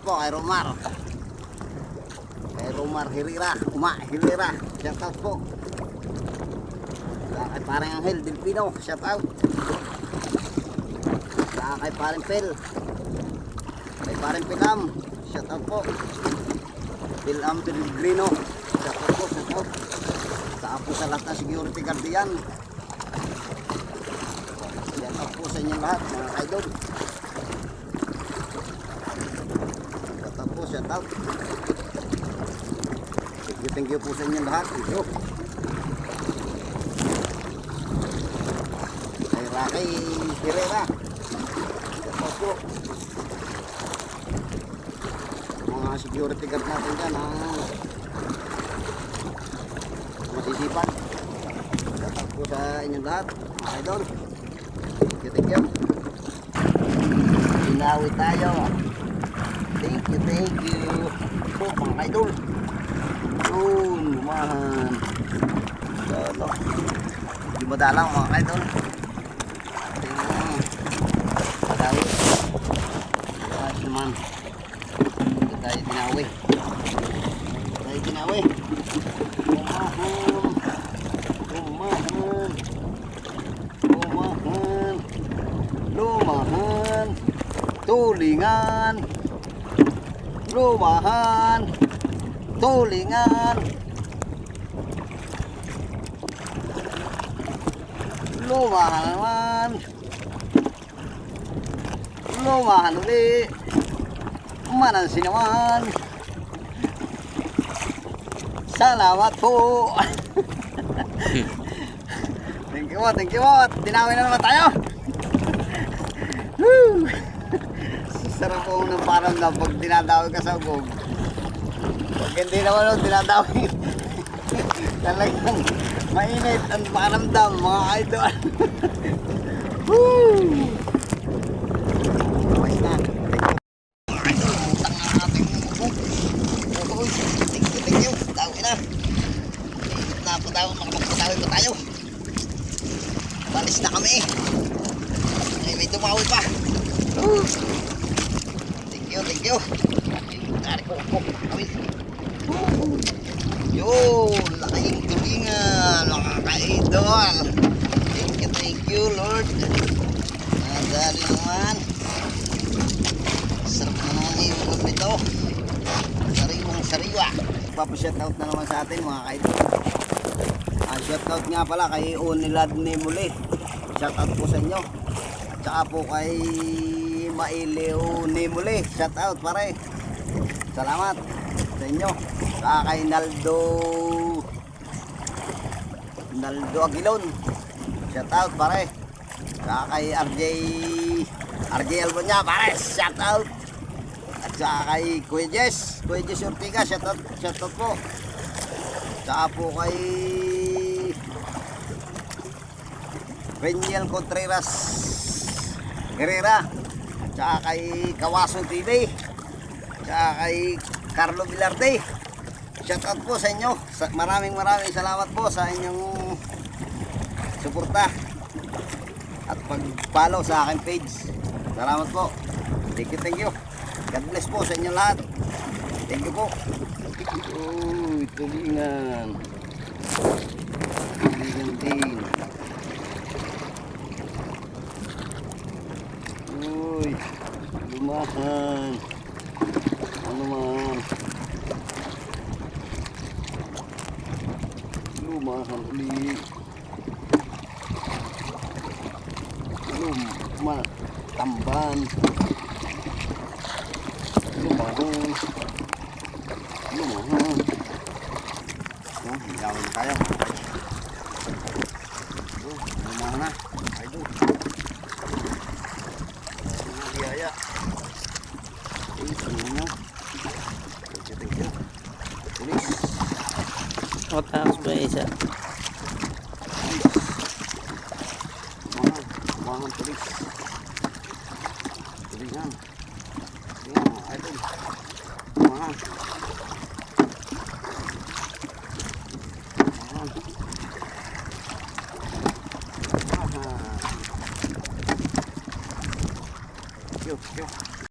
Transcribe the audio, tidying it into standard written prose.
po kay Romar. Kay Romar Herrera, Herrera, shout out po. Kay parang Angel Delpino, shout out. Kay parang Pel. Kay parang Pilam, shout out po. Pilam Pellegrino, shout out po, shout out. Saka po sa lahat ng security guard yan. Shout out po sa inyo lahat mga idol. Shout out po, shout out. Thank you po sa inyo lahat. Ito. Kay Rocky Herrera. Shout out po. Mga security guard natin dyan masisipag. Shout out po sa inyo lahat mga idol. Thank you. Sinawi tayo. Thank you po mga idol. Yun, lumahan. Lalo. Di madalang mga idol. Madawi. Ayos naman. Ito tayo dinawi. Lumahan. Tulingan. Lumahan. Tulingan. Lumahan naman. Lumahan ulit. Manansin naman. Salamat po. Thank you po. Tinawi na naman tayo. Woo! Sarap po ng paramdam pag dinadawi ka sa ugog. Pag hindi naman dinadawi, talagang mainit ang paramdam mga idol. Woo! Basta, idol, utang na ating ugog. Thank you. Dawi na. Napadawi, makapagpadawi pa tayo. Balis na kami. May tumawi pa. Thank you. Dari ko. Yun, laking tulingan, mga ka-idol. Thank you, Lord. Nadali naman. Sarap na naman yung ulog nito. Sariwa. Papa-shoutout na naman sa atin, mga ka-idol. Shoutout nga pala kay Unilad Nemuli. Shoutout po sa inyo. Tsaka po kay Maileo Nemuli. Shoutout pare. Salamat sa inyo. Tsaka kay Naldo Aguilon. Shoutout pare. Tsaka kay RJ Albonya pare. Shoutout. At tsaka kay Kuya Jess Ortiga. Shoutout po. Tsaka po kay Reniel Contreras Herrera, tsaka kay Kawaso TV, tsaka kay Carlo Villarde. Shoutout po sa inyo. Maraming salamat po sa inyong suporta at pag-follow sa aking page. Salamat po. Thank you. God bless po sa inyo lahat. Thank you po. Uy, tulingan din. Uy, lumahan. Ano man. Lumahan ulit. Tamban. Lumahan. Gawin tayo. Lumahan na. Idol. Biyaya. Thank you. Tulis. Tapos ba isa? Mahal tulis. Tulisan. Yan, idol. Mahal. Yo.